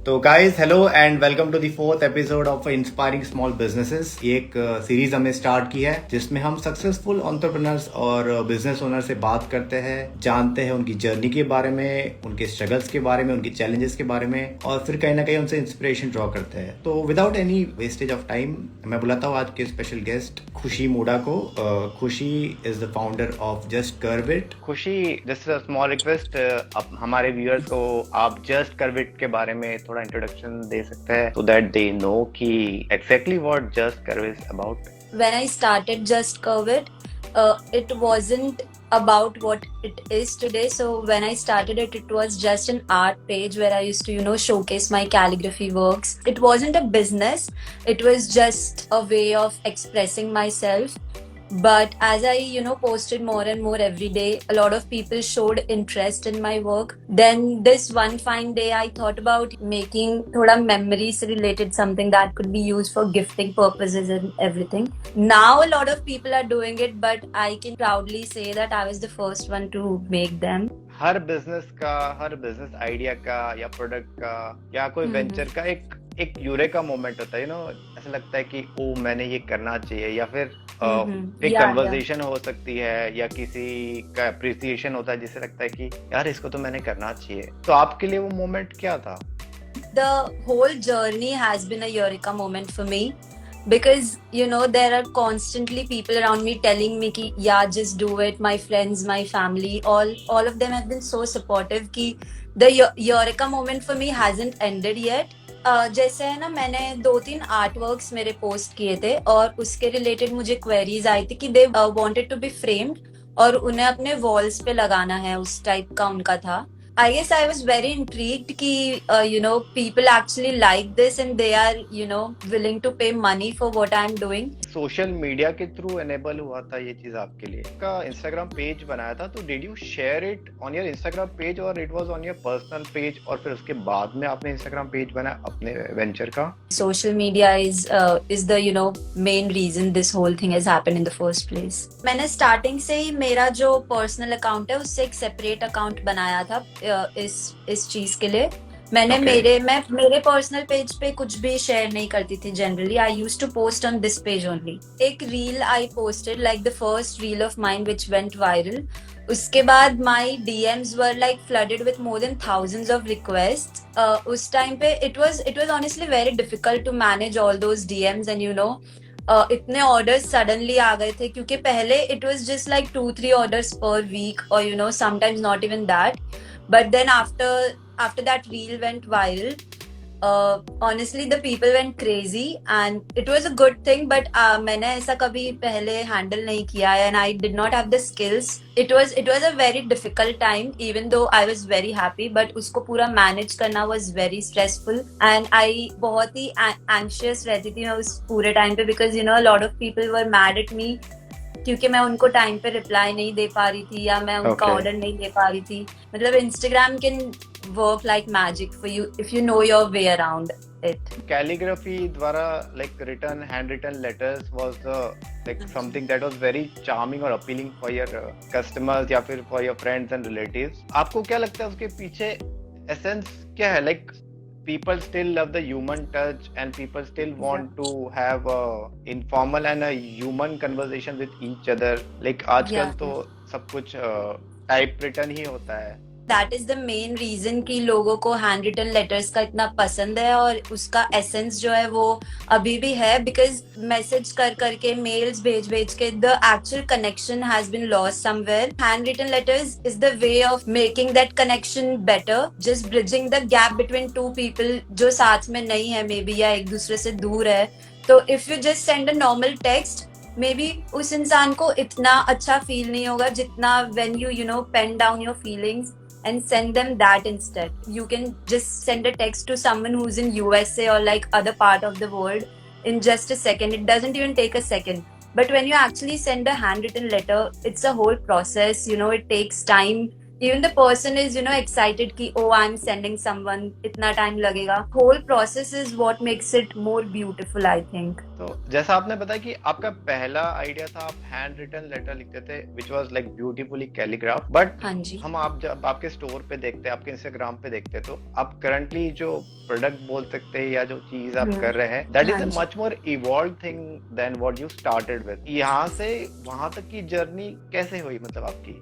तो guys hello and welcome to the fourth episode of inspiring small businesses. ये एक series हमने start की है जिसमें हम सक्सेसफुल एंटरप्रेन्योर्स और बिजनेस ओनर से बात करते हैं, जानते हैं उनकी जर्नी के बारे में, उनके स्ट्रगल्स के बारे में, उनकी चैलेंजेस के बारे में और फिर कहीं ना कहीं उनसे इंस्पिरेशन ड्रॉ करते हैं। तो without any wastage of time मैं बुलाता हूँ आज के स्पेशल गेस्ट खुशी मोडा को। खुशी is the founder of just curve it. खुशी, जस्ट अ स्मॉल रिक्वेस्ट, अब हमारे व्यूअर्स को आप जस्ट कर्व इट के बारे में थोड़ा इंट्रोडक्शन दे सकते हैं, सो दैट दे नो कि exactly what just curve is about. When I started Just Curve It, it wasn't about what it is today. So when I started it, it was just an art page where I used to, showcase my calligraphy works. It wasn't a business. It was just a way of expressing myself. But as I, posted more and more every day, a lot of people showed interest in my work. Then this one fine day, I thought about making thoda memories related, something that could be used for gifting purposes and everything. Now a lot of people are doing it, but I can proudly say that I was the first one to make them. Her business idea का या product का या कोई venture का एक eureka moment होता है, ऐसा लगता है कि ओ मैंने ये करना चाहिए, या फिर एक कन्वर्सेशन हो सकती है या किसी का अप्रिसिएशन होता है जिससे लगता है कि यार इसको तो मैंने करना चाहिए। तो आपके लिए वो मोमेंट क्या था? The whole journey has been a eureka moment for me. Because there are constantly people around me telling me ki yeah, just do it. My friends, my family, all of them have been so supportive ki the eureka moment for me hasn't ended yet. जैसे है ना, मैंने 2-3 art works मेरे post किए थे और उसके related मुझे क्वेरीज आई थी कि they wanted to be framed और उन्हें अपने वॉल्स पे लगाना है, उस टाइप का उनका था। I guess I was very intrigued कि people actually like this and they are willing to pay money for what I'm doing. Social media के थ्रू एनेबल हुआ था ये चीज आपके लिए। का इंस्टाग्राम पेज बनाया था, तो did you share it on your Instagram page और it was on your personal page, और फिर उसके बाद में आपने इंस्टाग्राम पेज बनाया अपने वेंचर का? Social media is the main reason this whole thing has happened in the first place. मैंने स्टार्टिंग से ही मेरा जो पर्सनल अकाउंट है उससे एक सेपरेट अकाउंट बनाया था इस चीज के लिए। मैंने मेरे पर्सनल पेज पे कुछ भी शेयर नहीं करती थी। Generally I used to post on this page only. एक reel I posted, like the first reel of mine which went viral. उसके बाद my DMs were like flooded with more than thousands of request. उस time पे it was honestly very difficult to manage all those DMs and इतने orders suddenly आ गए थे, क्योंकि पहले it was just like 2-3 orders per week और sometimes not even that. But then after that reel went viral, honestly the people went crazy and it was a good thing, but मैंने ऐसा कभी पहले handle नहीं किया and I did not have the skills. It was a very difficult time, even though I was very happy, but उसको पूरा manage करना was very stressful and I बहुत ही anxious रहती थी मैं उस पूरे time पे, because a lot of people were mad at me क्योंकि मैं उनको टाइम पे रिप्लाई नहीं दे पा रही थी या मैं उनका ऑर्डर नहीं दे पा रही थी। मतलब Instagram can work like magic for you if you know your way around it. Calligraphy द्वारा like written hand written letters was like something that was very charming और अपीलिंग फॉर योर कस्टमर्स या फिर for your friends and relatives. आपको क्या लगता है उसके पीछे एसेंस क्या है? Like people still love the human touch and people still want to have a informal and a human conversation with each other. Like आजकल तो सब कुछ टाइप रिटन ही होता है। That is the main reason कि लोगों को हैंड रिटन लेटर्स का इतना पसंद है और उसका एसेंस जो है वो अभी भी है, बिकॉज मैसेज कर करके, मेल्स भेज के the actual connection has been lost somewhere. Hand written letters is the way of making that connection better, just bridging the gap between two people जो साथ में नहीं है मे बी या एक दूसरे से दूर है। तो if you just send a normal text, may be उस इंसान को इतना अच्छा फील नहीं होगा जितना when you pen down your feelings and send them that instead. You can just send a text to someone who's in USA or like other part of the world in just a second. It doesn't even take a second. But when you actually send a handwritten letter, it's a whole process. It takes time even the person is excited कि oh I'm sending someone, इतना time लगेगा. Whole process is what makes it more beautiful, I think. तो जैसा आपने बताया कि आपका पहला आइडिया था, आप हैंड रिटन लेटर लिखते थे which was like beautifully calligraph, but हाँ जी. हम आप जब आपके स्टोर पे देखते हैं, आपके इंस्टाग्राम पे देखते हैं, तो आप करंटली जो प्रोडक्ट बोल सकते हैं या जो चीज आप कर रहे हैं, that is a much more evolve thing than what you started with. यहाँ से वहां तक की जर्नी कैसे हुई, मतलब आपकी?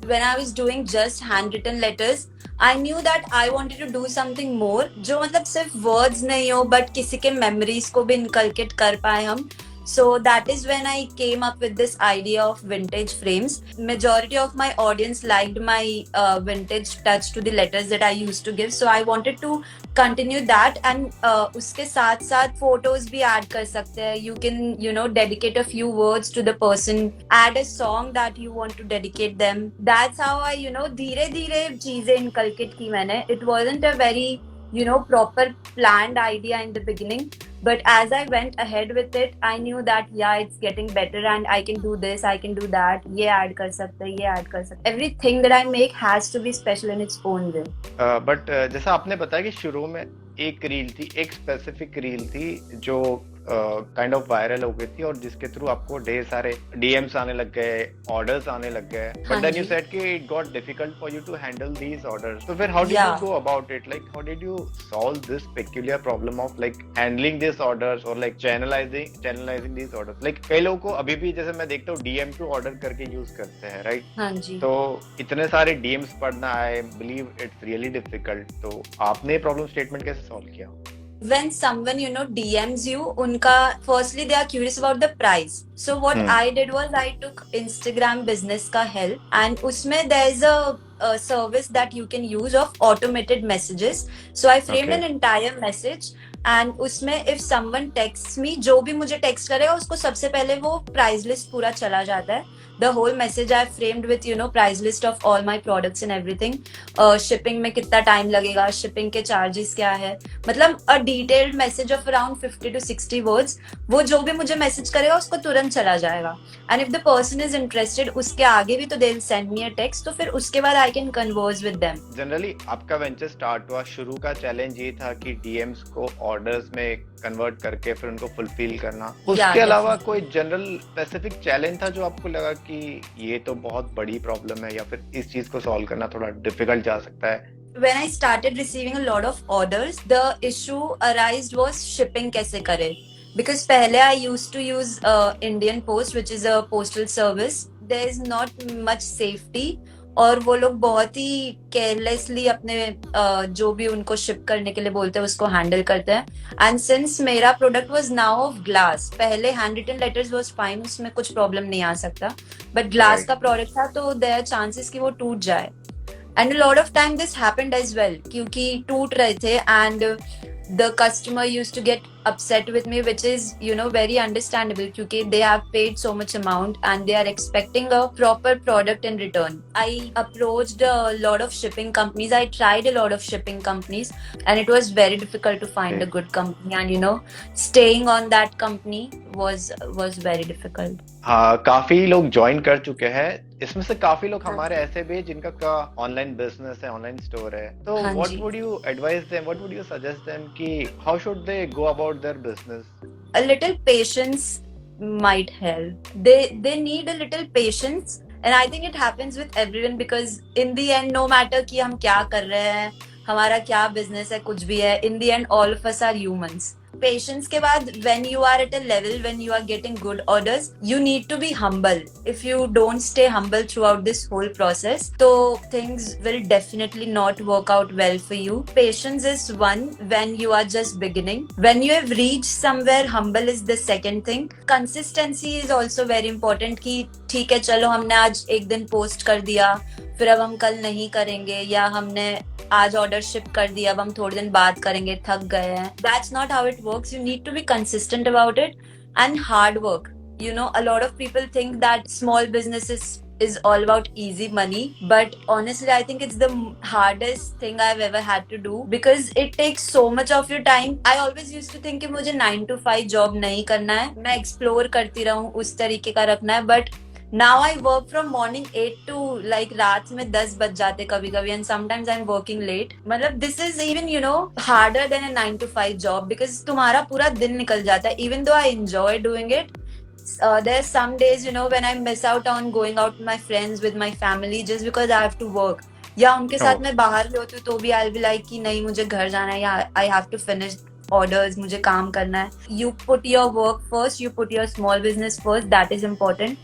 When I was doing just handwritten letters, I knew that I wanted to do something more, जो मतलब सिर्फ words नहीं हो but किसी के memories को भी inculcate कर पाए हम. So that is when I came up with this idea of vintage frames. Majority of my audience liked my vintage touch to the letters that I used to give. So I wanted to continue that, and उसके साथ साथ photos भी add कर सकते हैं. You can dedicate a few words to the person, add a song that you want to dedicate them. That's how I धीरे धीरे चीजें inculcate की मैंने. It wasn't a very proper planned idea in the beginning, but as I went ahead with it, I knew that yeah, it's getting better and I can do this, I can do that, ये add कर सकते हैं, ये add कर सकते हैं. Everything that I make has to be special in its own way. But जैसा आपने बताया कि शुरू में एक रील थी, एक स्पेसिफिक रील थी जो काइंड ऑफ वायरल हो गई थी और जिसके थ्रू आपको ढेर सारे डीएम्स आने लग गए, ऑर्डर्स आने लग गए, बट देन यू सेड कि it got difficult for you to handle these orders. तो फिर how did you go about it, like how did you solve this peculiar problem of like handling this orders और like channelising this orders? Like कई लोगों को अभी भी, जैसे मैं देखता हूँ, डीएम टू ऑर्डर करके यूज करते हैं, राइट? हाँ जी. तो इतने सारे डीएम्स पढ़ना, I believe it's really difficult. तो आपने प्रॉब्लम स्टेटमेंट कैसे सॉल्व किया? When someone DMs you, उनका firstly they are curious about the price. So what I did was I took Instagram business का help, and उसमें there is a service that you can use of automated messages. So I framed an entire message, and उसमें if someone texts me, जो भी मुझे text करेगा उसको सबसे पहले वो price list पूरा चला जाता है. The whole message I framed with price list of all my products and everything. Shipping में कितना time लगेगा, shipping के charges क्या है, मतलब a detailed message of around 50 to 60 words. वो जो भी मुझे message करेगा उसको तुरंत चला जाएगा. And if the person is interested, उसके आगे भी तो they'll send me a text, तो फिर उसके बाद I can converse with them. Generally आपका वेंचर स्टार्ट हुआ, शुरू का चैलेंज ये था कि डीएम्स को ऑर्डर्स में कन्वर्ट करके फिर उनको फुलफिल करना. उसके अलावा कोई जनरल स्पेसिफिक चैलेंज था जो आपको लगा कि ये तो बहुत बड़ी प्रॉब्लम है या फिर इस चीज को सॉल्व करना थोड़ा डिफिकल्ट जा सकता है? When I started receiving a lot of orders, the issue arised was shipping कैसे करें. Because पहले I used to use Indian Post, which is a postal service. There is not much safety. और वो लोग बहुत ही केयरलेसली अपने जो भी उनको शिप करने के लिए बोलते हैं उसको हैंडल करते हैं. एंड सिंस मेरा product was now of glass, पहले hand written letters was fine, उसमें कुछ प्रॉब्लम नहीं आ सकता, बट ग्लास का प्रोडक्ट था तो देयर आर चांसेस कि वो टूट जाए. And a lot of time this happened as well, क्योंकि टूट रहे थे and the customer used to get upset with me, which is very understandable because they have paid so much amount and they are expecting a proper product in return. I approached a lot of shipping companies. I tried a lot of shipping companies and it was very difficult to find a good company, and staying on that company was very difficult. हाँ, काफी लोग join कर चुके हैं. इसमें से काफी लोग हमारे ऐसे भी जिनका ऑनलाइन बिजनेस है, ऑनलाइन स्टोर है. तो what would you advice them, what would you suggest them कि how should they go about their business? A little patience might help. They need a little patience, and I think it happens with everyone because in the end, no matter कि हम क्या कर रहे हैं, हमारा क्या business है, कुछ भी है, in the end all of us are humans. Patience के बाद when you are at a level, when you are getting good orders, you need to be humble. If you don't stay humble throughout this whole process, so things will definitely not work out well for you. Patience is one when you are just beginning. When you have reached somewhere, humble is the second thing. Consistency is also very important कि ठीक है चलो हमने आज एक दिन post कर दिया, फिर अब हम कल नहीं करेंगे, या हमने आज ऑर्डर शिप कर दिया, अब हम थोड़े दिन बाद करेंगे, थक गए हैं. That's not how it works. You need to be consistent about it and hard work. A lot of people think that small businesses is all about easy money, but honestly I think it's the hardest thing I've ever had to do because it takes so much of your time. I always used to think कि मुझे 9 to 5 job नहीं करना है, मैं explore करती रहूं, उस तरीके का रखना है, but Now I work from morning 8 to like रात में 10 बज जाते कभी कभी, and sometimes I'm working late. मतलब this is even harder than a 9 to 5 job because तुम्हारा पूरा दिन निकल जाता है. Even though I enjoy doing it, there's some days when I miss out on going out with my friends, with my family, just because I have to work. या उनके साथ Oh. मैं बाहर भी होती हूँ तो भी I'll be like कि नहीं मुझे घर जाना है, या I have to finish orders, मुझे काम करना है. You put your work first, you put your small business first, that is important.